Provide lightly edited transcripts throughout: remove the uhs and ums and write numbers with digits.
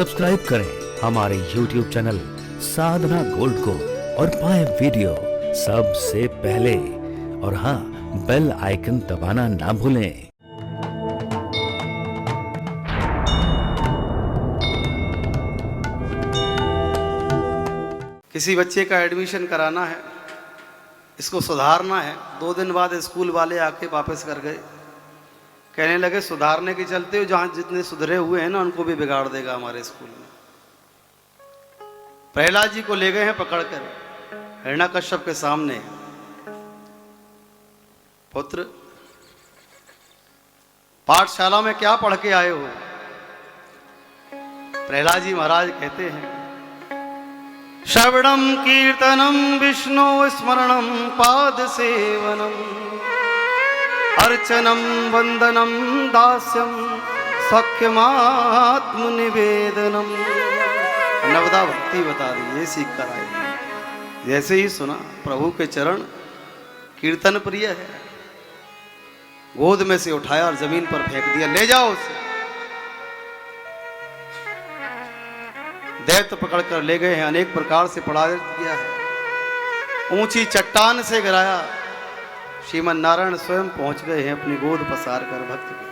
Subscribe करें हमारे YouTube channel साधना gold को और पाएं वीडियो सबसे पहले। और हाँ, बेल आइकन दबाना ना भूलें। किसी बच्चे का एडमिशन कराना है, इसको सुधारना है। 2 दिन बाद स्कूल वाले आके वापस कर गए, कहने लगे सुधारने के चलते हो जहाँ जितने सुधरे हुए हैं ना उनको भी बिगाड़ देगा हमारे स्कूल में। प्रहलाद जी को ले गए हैं पकड़कर हिरण्यकश्यप के सामने। पुत्र, पाठशाला में क्या पढ़ के आए हो? प्रहलाद जी महाराज कहते हैं, श्रवणम कीर्तनम विष्णु स्मरणम पाद सेवनम अर्चनम वंदनम दास्यम सख्यमात्म निवेदनम। नवदा भक्ति बता दी, ये सीख कर आए। जैसे ही सुना प्रभु के चरण कीर्तन प्रिय है, गोद में से उठाया और जमीन पर फेंक दिया, ले जाओ उसे। दैत्य पकड़कर ले गए हैं, अनेक प्रकार से पराजित किया है, ऊंची चट्टान से गिराया। श्रीमन नारायण स्वयं पहुंच गए हैं अपनी गोद पसार कर भक्त के।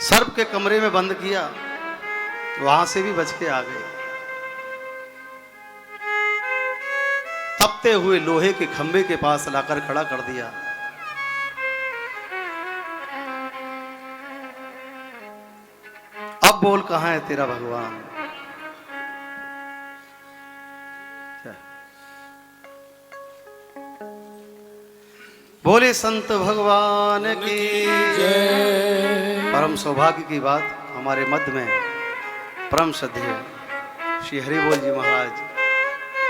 सर्प के कमरे में बंद किया, वहां से भी बच के आ गए। तपते हुए लोहे के खंबे के पास लाकर खड़ा कर दिया। अब बोल कहां है तेरा भगवान? बोले संत भगवान की जय। परम सौभाग्य की बात, हमारे मध्य में परम श्रद्धेय श्री हरिबोल जी महाराज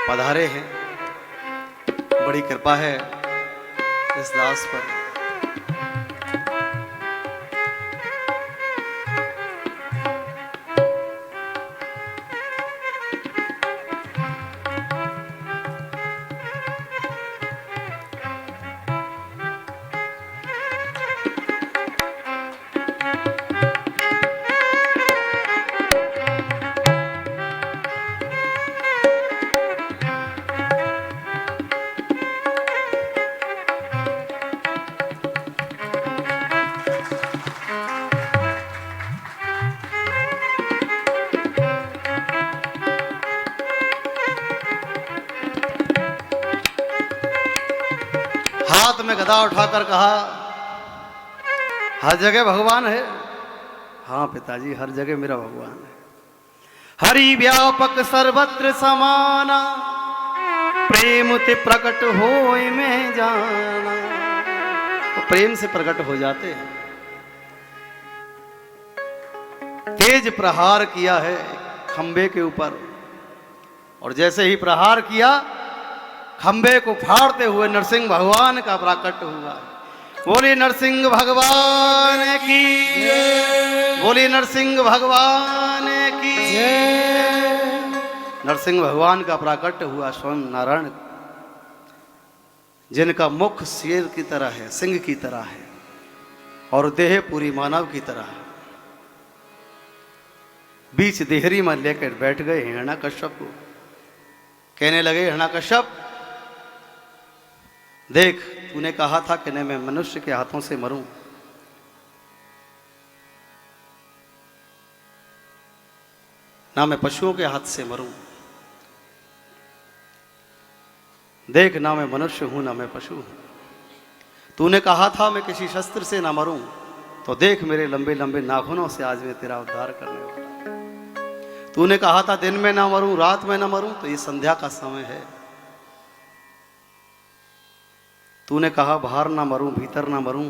पधारे हैं। बड़ी कृपा है इस दास पर। हाथ में गदा उठाकर कहा, हर जगह भगवान है। हाँ पिताजी, हर जगह मेरा भगवान है। हरि व्यापक सर्वत्र समाना, प्रेम ते प्रकट होय में जाना। वो प्रेम से प्रकट हो जाते हैं। तेज प्रहार किया है खंबे के ऊपर, और जैसे ही प्रहार किया, खंबे को फाड़ते हुए नरसिंह भगवान का प्राकट्य हुआ। बोली नरसिंह भगवान की जय। बोली नरसिंह भगवान की जय। नरसिंह भगवान का प्राकट्य हुआ स्वयं नारायण, जिनका मुख शेर की तरह है, सिंह की तरह है, और देह पूरी मानव की तरह है। बीच देहरी में लेकर बैठ गए हिरण्यकश्यप को। कहने लगे, हिरण्यकश्यप देख, तूने कहा था कि नहीं मैं मनुष्य के हाथों से मरूं, ना मैं पशुओं के हाथ से मरूं। देख, ना मैं मनुष्य हूं ना मैं पशु हूं। तूने कहा था मैं किसी शस्त्र से ना मरूं, तो देख मेरे लंबे लंबे नाखूनों से आज मैं तेरा उद्धार करने वाला। तूने कहा था दिन में ना मरूं रात में ना मरूं, तो ये संध्या का समय है। तूने कहा बाहर ना मरूं भीतर ना मरूं,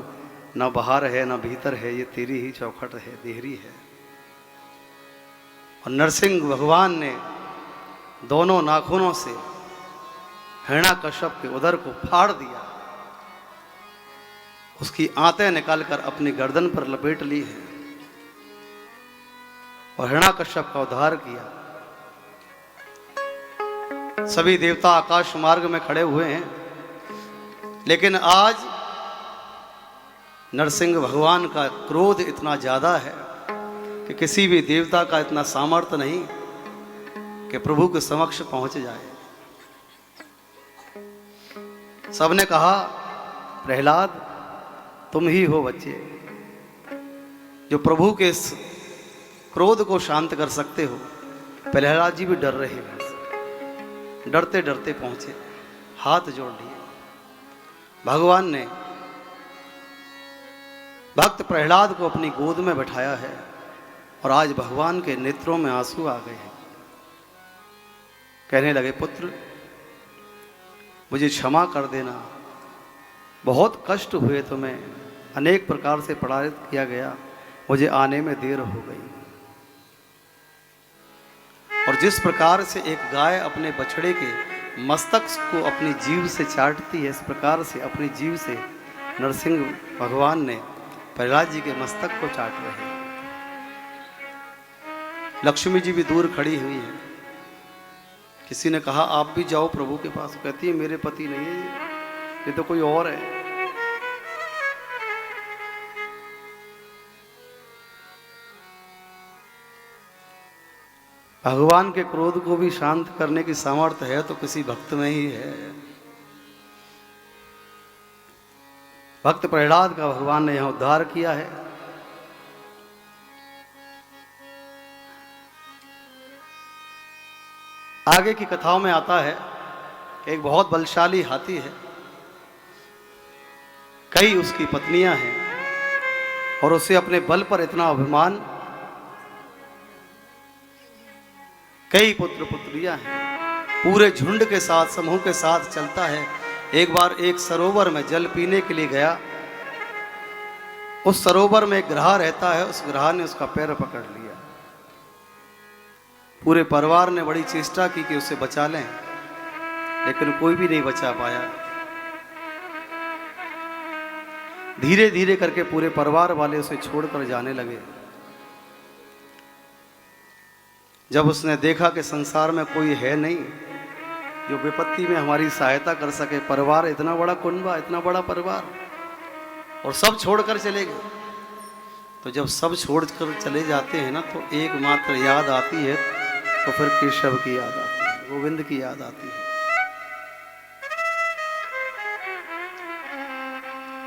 ना बाहर है ना भीतर है, ये तेरी ही चौखट है, देहरी है। और नरसिंह भगवान ने दोनों नाखूनों से हिरण्यकश्यप के उदर को फाड़ दिया। उसकी आंतें निकालकर अपनी गर्दन पर लपेट ली है और हिरण्यकश्यप का उद्धार किया। सभी देवता आकाश मार्ग में खड़े हुए हैं, लेकिन आज नरसिंह भगवान का क्रोध इतना ज्यादा है कि किसी भी देवता का इतना सामर्थ्य नहीं कि प्रभु के समक्ष पहुंच जाए। सबने कहा, प्रहलाद तुम ही हो बच्चे जो प्रभु के इस क्रोध को शांत कर सकते हो। प्रहलाद जी भी डर रहे हैं, डरते डरते पहुंचे, हाथ जोड़ लिए। भगवान ने भक्त प्रहलाद को अपनी गोद में बैठाया है और आज भगवान के नेत्रों में आंसू आ गए हैं। कहने लगे, पुत्र मुझे क्षमा कर देना, बहुत कष्ट हुए तुम्हें, अनेक प्रकार से प्रताड़ित किया गया, मुझे आने में देर हो गई। और जिस प्रकार से एक गाय अपने बछड़े के मस्तक को अपनी जीभ से चाटती है, इस प्रकार से अपनी जीभ से नरसिंह भगवान ने प्रहलाद जी के मस्तक को चाट रहे हैं। लक्ष्मी जी भी दूर खड़ी हुई है। किसी ने कहा, आप भी जाओ प्रभु के पास। कहती है, मेरे पति नहीं है, ये तो कोई और है। भगवान के क्रोध को भी शांत करने की सामर्थ्य है तो किसी भक्त में ही है। भक्त प्रहलाद का भगवान ने यहां उद्धार किया है। आगे की कथाओं में आता है कि एक बहुत बलशाली हाथी है, कई उसकी पत्नियां हैं और उसे अपने बल पर इतना अभिमान, कई पुत्र पुत्रियां हैं, पूरे झुंड के साथ समूह के साथ चलता है। एक बार एक सरोवर में जल पीने के लिए गया, उस सरोवर में एक ग्राह रहता है, उस ग्राह ने उसका पैर पकड़ लिया। पूरे परिवार ने बड़ी चेष्टा की कि उसे बचा लें, लेकिन कोई भी नहीं बचा पाया। धीरे धीरे करके पूरे परिवार वाले उसे छोड़कर जाने लगे। जब उसने देखा कि संसार में कोई है नहीं जो विपत्ति में हमारी सहायता कर सके, परिवार इतना बड़ा कुनबा, इतना बड़ा परिवार, और सब छोड़कर चले गए, तो जब सब छोड़कर चले जाते हैं ना, तो एकमात्र याद आती है, तो फिर केशव की याद आती है, गोविंद की याद आती है।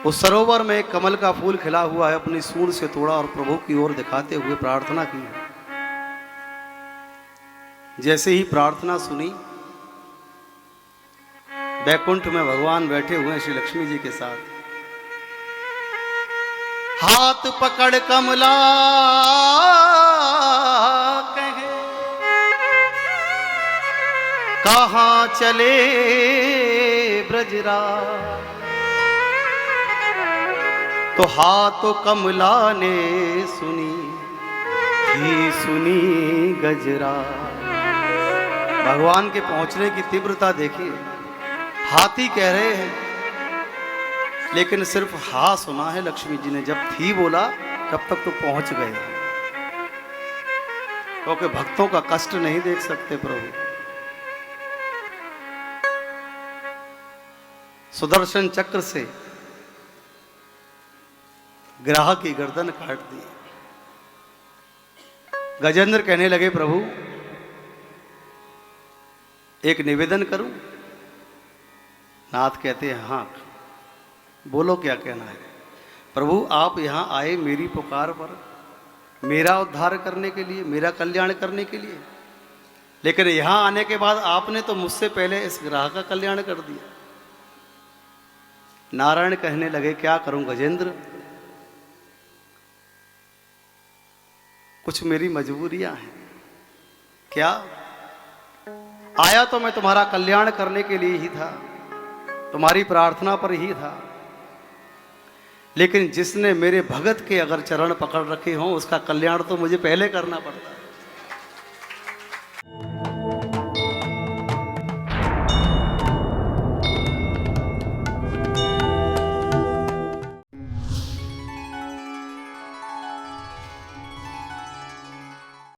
उस सरोवर में एक कमल का फूल खिला हुआ है, अपनी सूंड से तोड़ा और प्रभु की ओर दिखाते हुए प्रार्थना की। जैसे ही प्रार्थना सुनी, बैकुंठ में भगवान बैठे हुए हैं श्री लक्ष्मी जी के साथ। हाथ पकड़ कमला कहे, कहाँ चले ब्रजराज, तो हाथ कमला ने सुनी ही सुनी गजरा। भगवान के पहुंचने की तीव्रता देखिए, हाथी कह रहे हैं, लेकिन सिर्फ हा सुना है लक्ष्मी जी ने। जब थी बोला तब तक तो पहुंच गए, क्योंकि भक्तों का कष्ट नहीं देख सकते प्रभु। सुदर्शन चक्र से ग्राह की गर्दन काट दी। गजेंद्र कहने लगे, प्रभु एक निवेदन करूं? नाथ कहते हैं, हाँ बोलो क्या कहना है। प्रभु आप यहां आए मेरी पुकार पर, मेरा उद्धार करने के लिए, मेरा कल्याण करने के लिए, लेकिन यहां आने के बाद आपने तो मुझसे पहले इस ग्राह का कल्याण कर दिया। नारायण कहने लगे, क्या करूं गजेंद्र, कुछ मेरी मजबूरियां हैं। क्या? आया तो मैं तुम्हारा कल्याण करने के लिए ही था, तुम्हारी प्रार्थना पर ही था, लेकिन जिसने मेरे भगत के अगर चरण पकड़ रखे हों उसका कल्याण तो मुझे पहले करना पड़ता है।